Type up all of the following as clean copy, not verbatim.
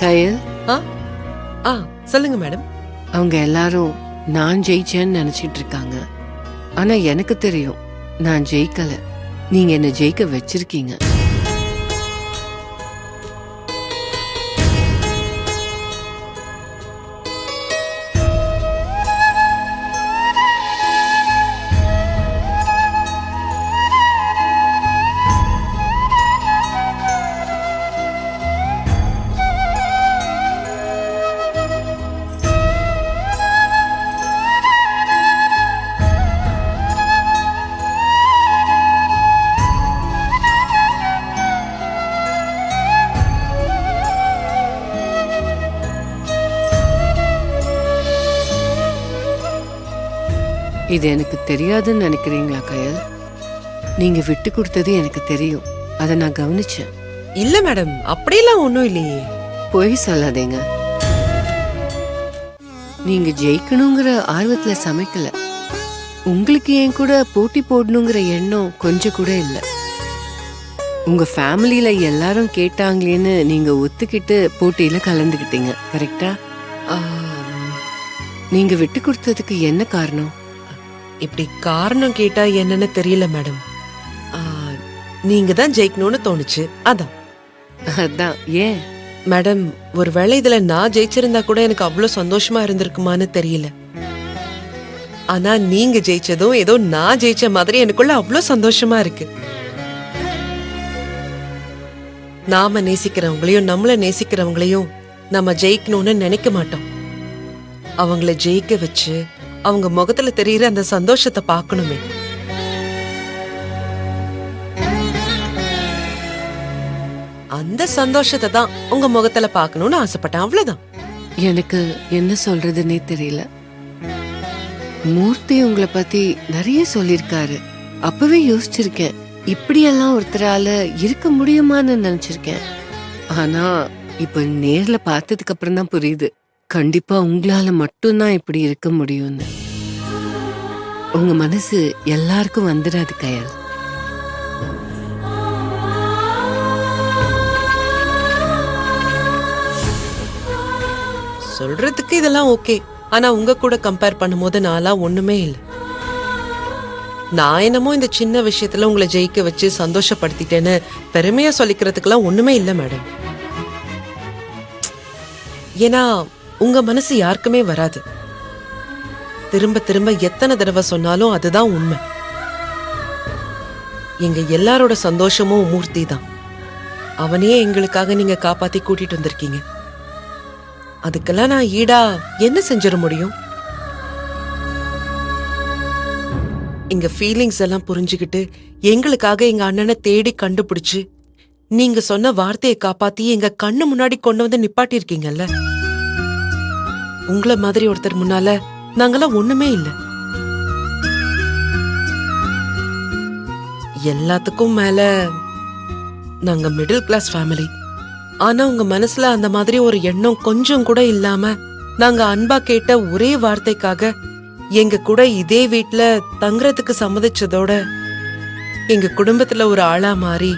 கயல், சொல்லுங்க மேடம். அவங்க எல்லாரும் நான் ஜெயிச்சேன்னு நினைச்சிட்டு இருக்காங்க. ஆனா எனக்கு தெரியும் நான் ஜெயிக்கல. நீங்க என்ன ஜெயிக்க வச்சிருக்கீங்க. இது எனக்கு தெரியாதுன்னு நினைக்கிறீங்களா கயல்? நீங்க விட்டு கொடுத்தது எனக்கு தெரியும். அதை நான் கவனிச்சேன். இல்ல மேடம், அப்படியெல்லாம் ஒண்ணும் இல்லையே. பொய் சொல்லாதீங்க. நீங்க ஜெயிக்கணுங்கிற ஆர்வத்துல சமைக்கல. உங்களுக்கு என் கூட போட்டி போடணுங்கிற எண்ணம் கொஞ்சம் கூட இல்ல. உங்க ஃபேமிலியில எல்லாரும் கேட்டாங்களேன்னு நீங்க ஒத்துக்கிட்டு போட்டியில கலந்துக்கிட்டீங்க. கரெக்டா? நீங்க விட்டு கொடுத்ததுக்கு என்ன காரணம்? இப்படி காரணம் கேட்டா என்னன்னு தெரியல மேடம். நீங்க தான் ஜெயிக்கணும்னு தோணுச்சு, அதான். அதான். ஏன் மேடம், ஒருவேளை இதுல நான் ஜெயிச்சிருந்தா கூட எனக்கு அவ்வளவு சந்தோஷமா இருந்திருக்குமான்னு தெரியல. ஆனா நீங்க ஜெயிச்சதும் ஏதோ நான் ஜெயிச்ச மாதிரி எனக்குள்ள அவ்வளவு சந்தோஷமா இருக்கு. நாம நேசிக்கிறவங்களையும் நம்மள நேசிக்கிறவங்களையும் நம்ம ஜெயிக்கணும்னு நினைக்க மாட்டோம். அவங்கள ஜெயிக்க வச்சு அவங்க முகத்துல தெரியுற அந்த சந்தோஷத்தை பார்க்கணுமே. அந்த சந்தோஷத்தை தான் உங்க முகத்துல பார்க்கணும்னு ஆசைப்பட்டேன், அவ்வளவுதான். எனக்கு என்ன சொல்றதுன்னே தெரியல. மூர்த்தி உங்களை பத்தி நிறைய சொல்லிருக்காரு. அப்பவே யோசிச்சிருக்கேன், இப்படியெல்லாம் ஒருத்தரால இருக்க முடியுமான்னு நினைச்சிருக்கேன். ஆனா இப்ப நேர்ல பார்த்ததுக்கு அப்புறம் தான் புரியுது, கண்டிப்பா உங்களால மட்டும்தான் இப்படி இருக்க முடியும்னு. உங்க மனசு எல்லாருக்கும் வந்துடாது கயல். சொல்றதுக்கு இதெல்லாம் ஓகே. ஆனா உங்க கூட கம்பேர் பண்ணும்போது நான்லாம் ஒண்ணுமே இல்லை. நான் என்னமோ இந்த சின்ன விஷயத்துல உங்களை ஜெயிக்க வச்சு சந்தோஷப்படுத்திட்டேன்னு பெருமையா சொல்லிக்கிறதுக்கெல்லாம் ஒண்ணுமே இல்லை மேடம். ஏன்னா உங்க மனசு யாருக்குமே வராது. திரும்ப திரும்ப எத்தனை தடவை சொன்னாலும் அதுதான் உண்மை. எங்க எல்லாரோட சந்தோஷமும் மூர்த்தி தான். அவனையே எங்களுக்காக நீங்க காப்பாத்தி கூட்டிட்டு வந்திருக்கீங்க. அதுக்கெல்லாம் நான் ஈடா என்ன செஞ்சிட முடியும்? எங்க ஃபீலிங்ஸ் எல்லாம் புரிஞ்சுக்கிட்டு எங்களுக்காக எங்க அண்ணனை தேடி கண்டுபிடிச்சு நீங்க சொன்ன வார்த்தையை காப்பாத்தி எங்க கண்ணு முன்னாடி கொண்டு வந்து நிப்பாட்டி இருக்கீங்கல்ல. உங்களை மாதிரி ஒருத்தர் முன்னால நாங்கெல்லாம் ஒண்ணுமே இல்ல. எல்லாத்துக்கும் மேல நாங்க மிடில் கிளாஸ் ஃபேமிலி. ஆனா உங்க மனசுல அந்த மாதிரி ஒரு எண்ணம் கொஞ்சம் கூட இல்லாம நாங்க அன்பா கேட்ட ஒரே வார்த்தைக்காக எங்க கூட இதே வீட்ல தங்குறதுக்கு சம்மதிச்சதோட எங்க குடும்பத்துல ஒரு ஆளா மாறி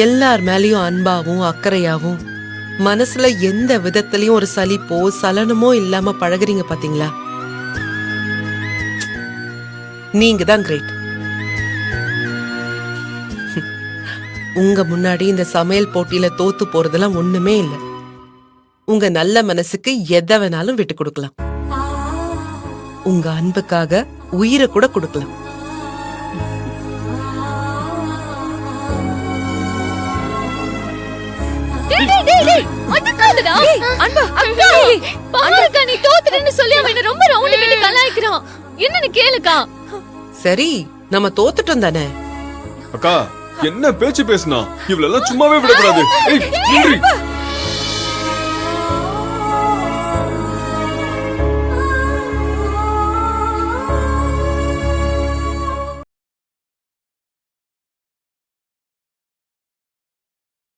எல்லார் மேலயும் அன்பாவும் அக்கறையாவும் மனசுல எந்த விதத்திலயும் ஒரு சலிப்போ சலனமோ இல்லாம பழகுறீங்க பாத்தீங்களா? நீங்க தான் கிரேட். உங்க முன்னாடி இந்த சமையல் போட்டியில தோத்து போறதெல்லாம் ஒண்ணுமே இல்ல. உங்க நல்ல மனசுக்கு எதை வேணாலும் விட்டு கொடுக்கலாம். உங்க அன்புக்காக உயிரை கூட கொடுக்கலாம். சரி, நம்ம தோத்துட்டோம் தானே. அக்கா, என்ன பேச்சு பேசுனா? இவளெல்லாம் சும்மாவே விடக்கூடாது.